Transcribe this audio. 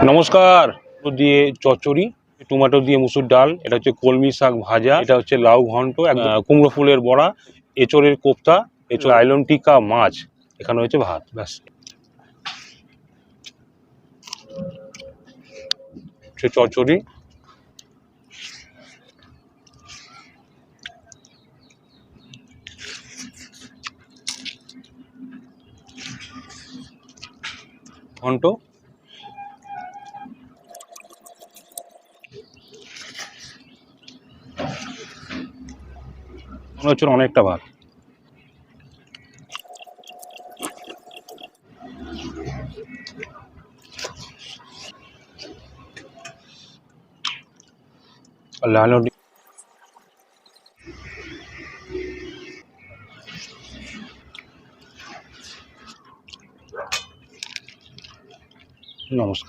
নমস্কার। দিয়ে চচ্চড়ি, টমেটো দিয়ে মুসুর ডাল, এটা হচ্ছে কলমি শাক ভাজা, এটা হচ্ছে লাউ ঘন্ট, কুমড়ো ফুলের বড়া, এঁচড়ের কোপ্তা, এঁচড় আইলন টিক্কা, মাছ, এখানে হচ্ছে ভাত। ব্যাস, চচ্চড়ি। ঘন্ট, মনে হচ্ছে অনেকটা ভাত। নমস্কার।